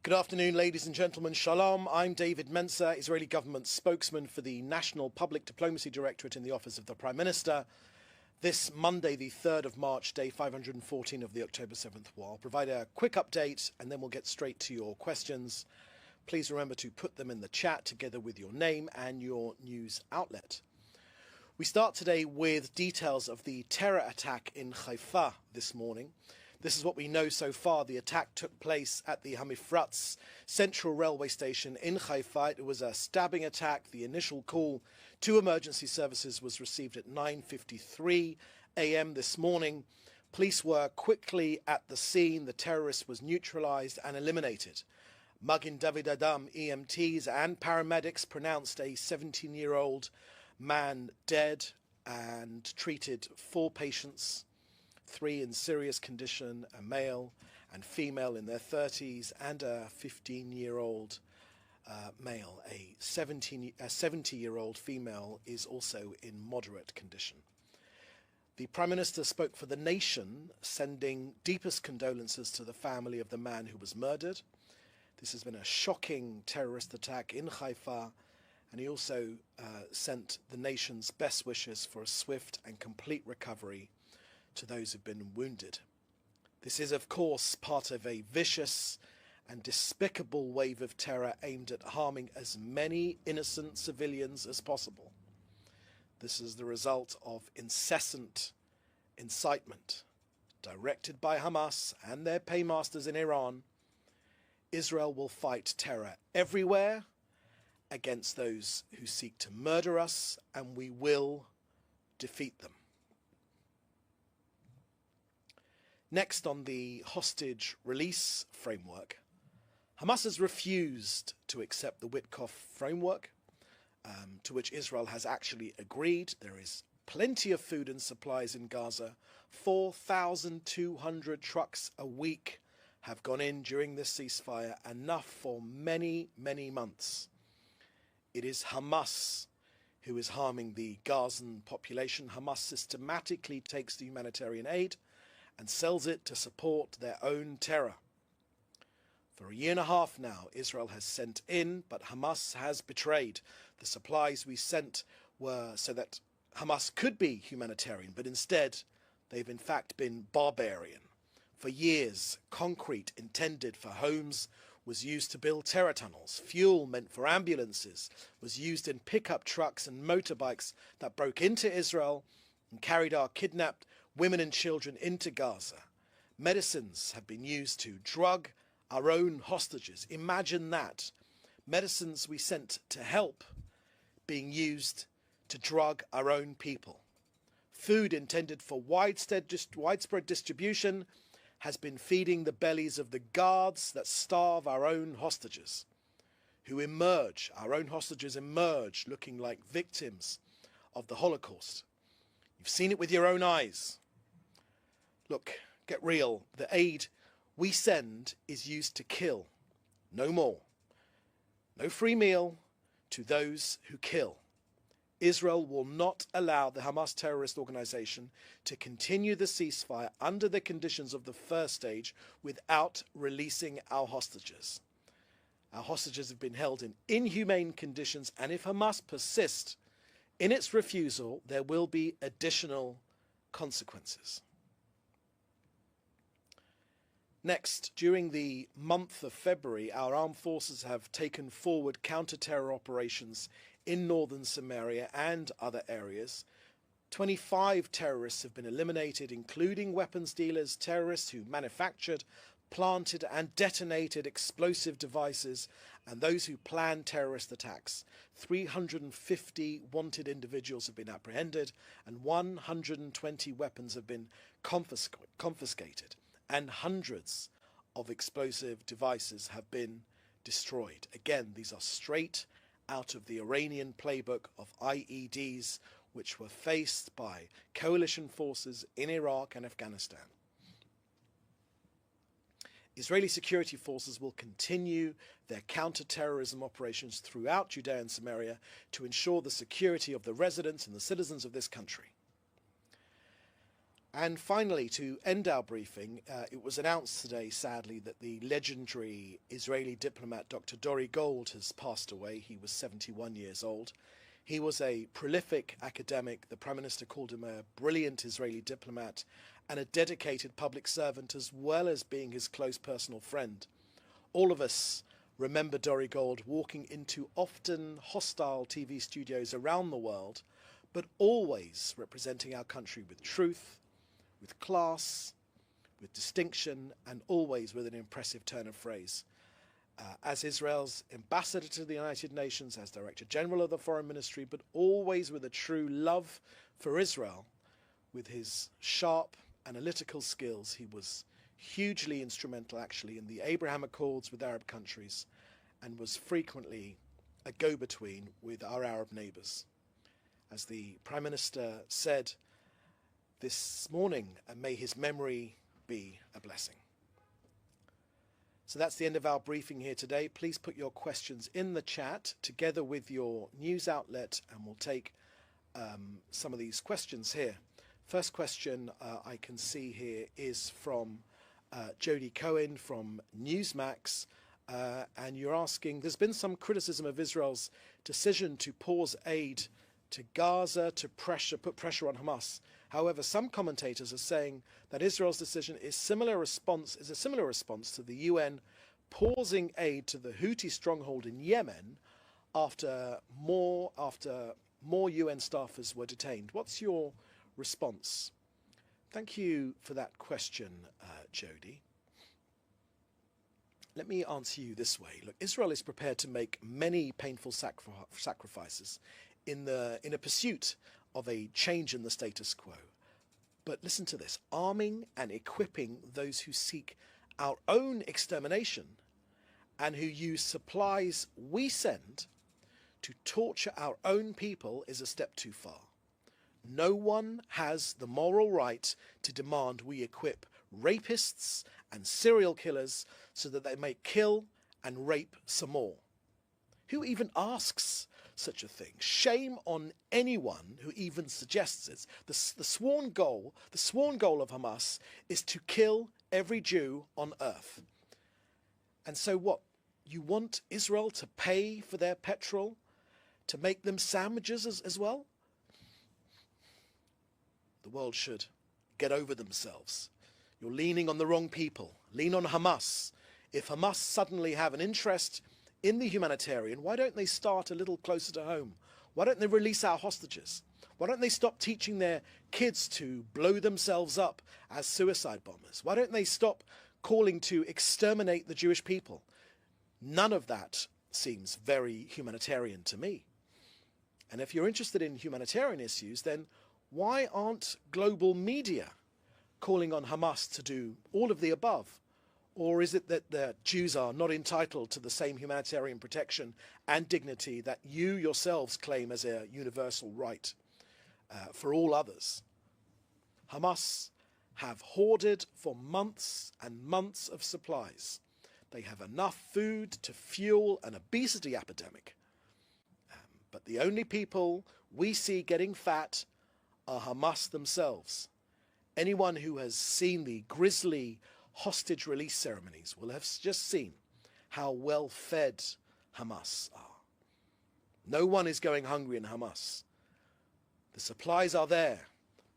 Good afternoon, ladies and gentlemen. Shalom. I'm David Mencer, Israeli government spokesman for the National Public Diplomacy Directorate in the Office of the Prime Minister. This Monday, the 3rd of March, day 514 of the October 7th War. I'll provide a quick update and then we'll get straight to your questions. Please remember to put them in the chat together with your name and your news outlet. We start today with details of the terror attack in Haifa this morning. This is what we know so far. The attack took place at the Hamifratz Central Railway Station in Haifa. It was a stabbing attack. The initial call to emergency services was received at 9:53 a.m. this morning. Police were quickly at the scene. The terrorist was neutralized and eliminated. Magen David Adam EMTs and paramedics pronounced a 17-year-old man dead and treated 4 patients. 3 in serious condition, a male and female in their 30s, and a 15-year-old male. A 70-year-old female is also in moderate condition. The Prime Minister spoke for the nation, sending deepest condolences to the family of the man who was murdered. This has been a shocking terrorist attack in Haifa, and he also sent the nation's best wishes for a swift and complete recovery to those who've been wounded. This is, of course, part of a vicious and despicable wave of terror aimed at harming as many innocent civilians as possible. This is the result of incessant incitement directed by Hamas and their paymasters in Iran. Israel will fight terror everywhere against those who seek to murder us, and we will defeat them. Next, on the hostage release framework, Hamas has refused to accept the Witkoff framework, to which Israel has actually agreed. There is plenty of food and supplies in Gaza. 4,200 trucks a week have gone in during this ceasefire, enough for many, many months. It is Hamas who is harming the Gazan population. Hamas systematically takes the humanitarian aid and sells it to support their own terror. For a year and a half now, Israel has sent in, but Hamas has betrayed. The supplies we sent were so that Hamas could be humanitarian, but instead they've in fact been barbarian. For years, concrete intended for homes was used to build terror tunnels. Fuel meant for ambulances was used in pickup trucks and motorbikes that broke into Israel and carried our kidnapped women and children into Gaza. Medicines have been used to drug our own hostages. Imagine that. Medicines we sent to help being used to drug our own people. Food intended for widespread distribution has been feeding the bellies of the guards that starve our own hostages, our own hostages emerge looking like victims of the Holocaust. You've seen it with your own eyes. Look, get real. The aid we send is used to kill. No more. No free meal to those who kill. Israel will not allow the Hamas terrorist organization to continue the ceasefire under the conditions of the first stage without releasing our hostages. Our hostages have been held in inhumane conditions, and if Hamas persists in its refusal, there will be additional consequences. Next, during the month of February, our armed forces have taken forward counter-terror operations in northern Samaria and other areas. 25 terrorists have been eliminated, including weapons dealers, terrorists who manufactured, planted and detonated explosive devices, and those who planned terrorist attacks. 350 wanted individuals have been apprehended, and 120 weapons have been confiscated, and hundreds of explosive devices have been destroyed. Again, these are straight out of the Iranian playbook of IEDs, which were faced by coalition forces in Iraq and Afghanistan. Israeli security forces will continue their counter-terrorism operations throughout Judea and Samaria to ensure the security of the residents and the citizens of this country. And finally, to end our briefing, it was announced today, sadly, that the legendary Israeli diplomat Dr. Dori Gold has passed away. He was 71 years old. He was a prolific academic. The Prime Minister called him a brilliant Israeli diplomat and a dedicated public servant, as well as being his close personal friend. All of us remember Dori Gold walking into often hostile TV studios around the world, but always representing our country with truth, with class, with distinction, and always with an impressive turn of phrase. As Israel's ambassador to the United Nations, as Director General of the Foreign Ministry, but always with a true love for Israel. With his sharp analytical skills, he was hugely instrumental actually in the Abraham Accords with Arab countries, and was frequently a go-between with our Arab neighbours. As the Prime Minister said this morning, may his memory be a blessing. So that's the end of our briefing here today. Please put your questions in the chat together with your news outlet, and we'll take some of these questions here. First question I can see here is from Jodie Cohen from Newsmax, and you're asking, there's been some criticism of Israel's decision to pause aid to Gaza to put pressure on Hamas. However, some commentators are saying that Israel's decision is a similar response to the UN pausing aid to the Houthi stronghold in Yemen after more UN staffers were detained. What's your response? Thank you for that question, Jodie. Let me answer you this way. Look, Israel is prepared to make many painful sacrifices in a pursuit of a change in the status quo. But listen to this: arming and equipping those who seek our own extermination and who use supplies we send to torture our own people is a step too far. No one has the moral right to demand we equip rapists and serial killers so that they may kill and rape some more. Who even asks such a thing? Shame on anyone who even suggests it. The sworn goal of Hamas is to kill every Jew on earth. And so what? You want Israel to pay for their petrol, to make them sandwiches as well? The world should get over themselves. You're leaning on the wrong people. Lean on Hamas. If Hamas suddenly have an interest in the humanitarian, why don't they start a little closer to home? Why don't they release our hostages? Why don't they stop teaching their kids to blow themselves up as suicide bombers? Why don't they stop calling to exterminate the Jewish people? None of that seems very humanitarian to me. And if you're interested in humanitarian issues, then why aren't global media calling on Hamas to do all of the above? Or is it that the Jews are not entitled to the same humanitarian protection and dignity that you yourselves claim as a universal right for all others? Hamas have hoarded for months and months of supplies. They have enough food to fuel an obesity epidemic. But the only people we see getting fat are Hamas themselves. Anyone who has seen the grisly hostage release ceremonies will have just seen how well fed Hamas are. No one is going hungry in Hamas. The supplies are there,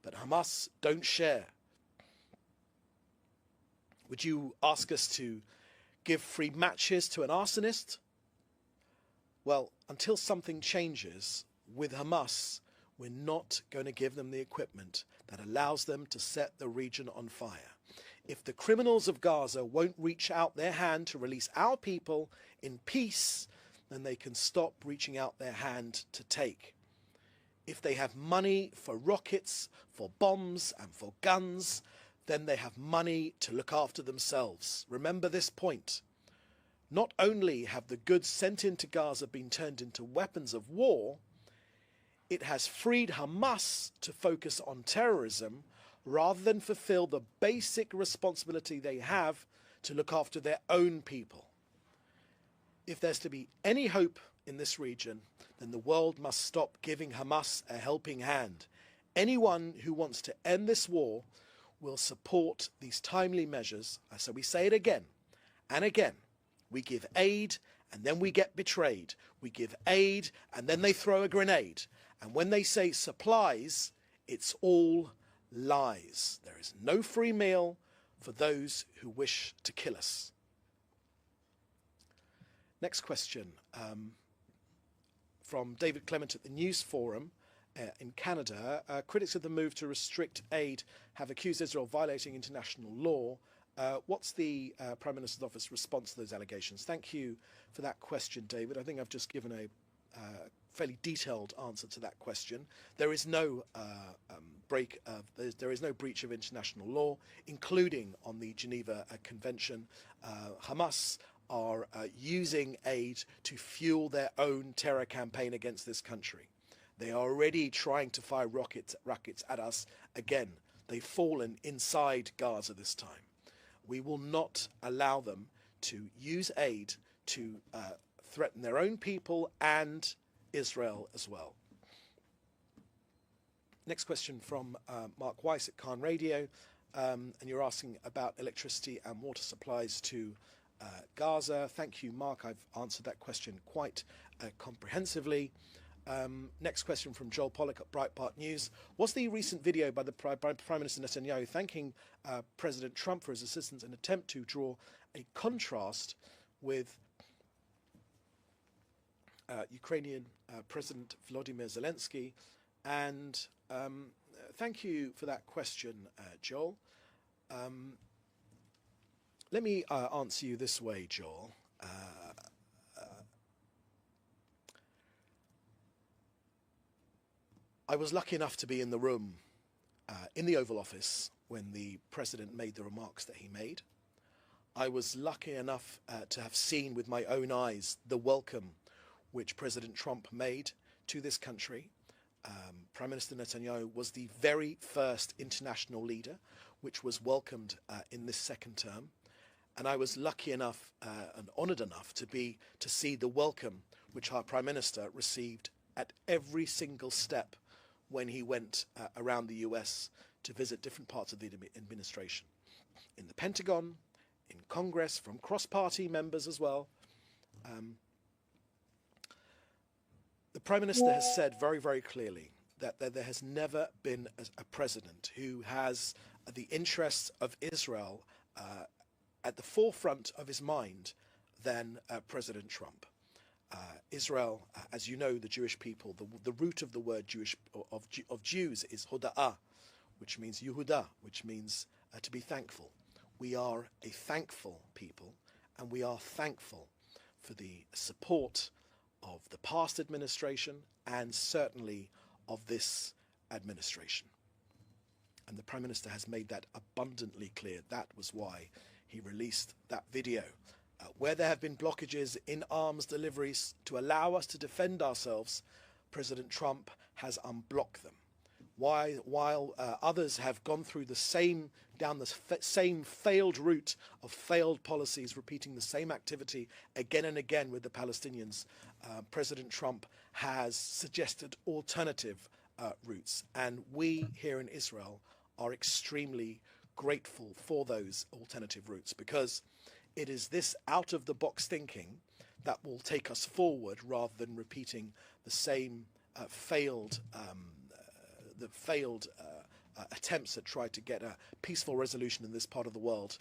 but Hamas don't share. Would you ask us to give free matches to an arsonist? Well, until something changes with Hamas, we're not going to give them the equipment that allows them to set the region on fire. If the criminals of Gaza won't reach out their hand to release our people in peace, then they can stop reaching out their hand to take. If they have money for rockets, for bombs, and for guns, then they have money to look after themselves. Remember this point. Not only have the goods sent into Gaza been turned into weapons of war, it has freed Hamas to focus on terrorism rather than fulfill the basic responsibility they have to look after their own people. If there's to be any hope in this region, then the world must stop giving Hamas a helping hand. Anyone who wants to end this war will support these timely measures. So we say it again and again. We give aid and then we get betrayed. We give aid and then they throw a grenade. And when they say supplies, it's all lies. There is no free meal for those who wish to kill us. Next question from David Clement at the News Forum in Canada. Critics of the move to restrict aid have accused Israel of violating international law. What's the Prime Minister's office response to those allegations? Thank you for that question, David. I think I've just given a fairly detailed answer to that question. There is no there is no breach of international law, including on the Geneva Convention. Hamas are using aid to fuel their own terror campaign against this country. They are already trying to fire rockets at us again. They've fallen inside Gaza this time. We will not allow them to use aid to threaten their own people and Israel as well. Next question from Mark Weiss at Khan Radio, and you're asking about electricity and water supplies to Gaza. Thank you, Mark. I've answered that question quite comprehensively. Next question from Joel Pollack at Breitbart News. Was the recent video by the Prime Minister Netanyahu thanking President Trump for his assistance an attempt to draw a contrast with Ukrainian President Volodymyr Zelensky? And thank you for that question, Joel. Let me answer you this way, Joel. I was lucky enough to be in the room in the Oval Office when the President made the remarks that he made. I was lucky enough to have seen with my own eyes the welcome which President Trump made to this country. Prime Minister Netanyahu was the very first international leader which was welcomed in this second term. And I was lucky enough and honoured enough to see the welcome which our Prime Minister received at every single step when he went around the US to visit different parts of the administration. In the Pentagon, in Congress, from cross-party members as well. The Prime Minister has said very, very clearly that there has never been a president who has the interests of Israel at the forefront of his mind than President Trump. Israel, as you know, the Jewish people, the root of the word Jewish of Jews is hoda'ah, which means Yehuda, which means to be thankful. We are a thankful people, and we are thankful for the support of the past administration and certainly of this administration. And the Prime Minister has made that abundantly clear. That was why he released that video. Where there have been blockages in arms deliveries to allow us to defend ourselves, President Trump has unblocked them. While others have gone through down the same failed route of failed policies, repeating the same activity again and again with the Palestinians, President Trump has suggested alternative routes. And we here in Israel are extremely grateful for those alternative routes, because it is this out-of-the-box thinking that will take us forward rather than repeating the same failed attempts that tried to get a peaceful resolution in this part of the world,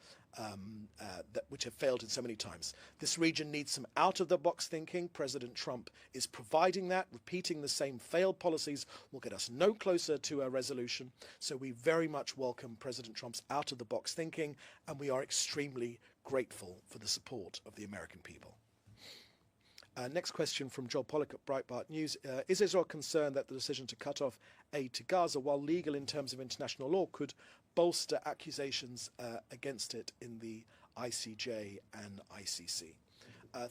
which have failed in so many times. This region needs some out-of-the-box thinking. President Trump is providing that. Repeating the same failed policies will get us no closer to a resolution. So we very much welcome President Trump's out-of-the-box thinking, and we are extremely grateful for the support of the American people. Next question from Joel Pollack at Breitbart News. Is Israel concerned that the decision to cut off aid to Gaza, while legal in terms of international law, could bolster accusations against it in the ICJ and ICC?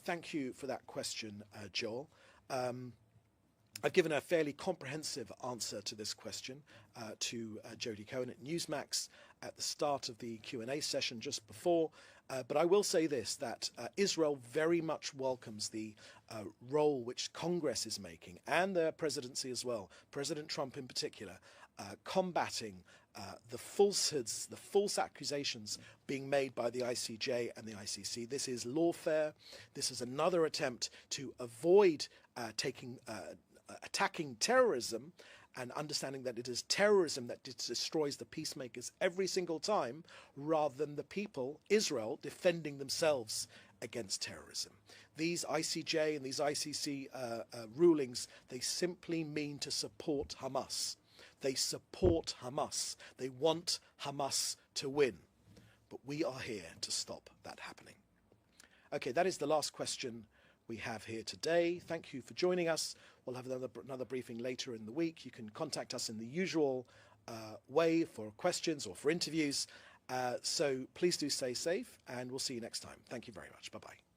Thank you for that question, Joel. I've given a fairly comprehensive answer to this question to Jodie Cohen at Newsmax at the start of the Q&A session just before. But I will say this, that Israel very much welcomes the role which Congress is making, and the presidency as well, President Trump in particular, combating the falsehoods, the false accusations being made by the ICJ and the ICC. This is lawfare. This is another attempt to avoid attacking terrorism and understanding that it is terrorism that destroys the peacemakers every single time, rather than the people, Israel, defending themselves against terrorism. These ICJ and these ICC rulings, they simply mean to support Hamas. They support Hamas. They want Hamas to win. But we are here to stop that happening. Okay, that is the last question we have here today. Thank you for joining us. We'll have another briefing later in the week. You can contact us in the usual way for questions or for interviews. So please do stay safe, and we'll see you next time. Thank you very much. Bye-bye.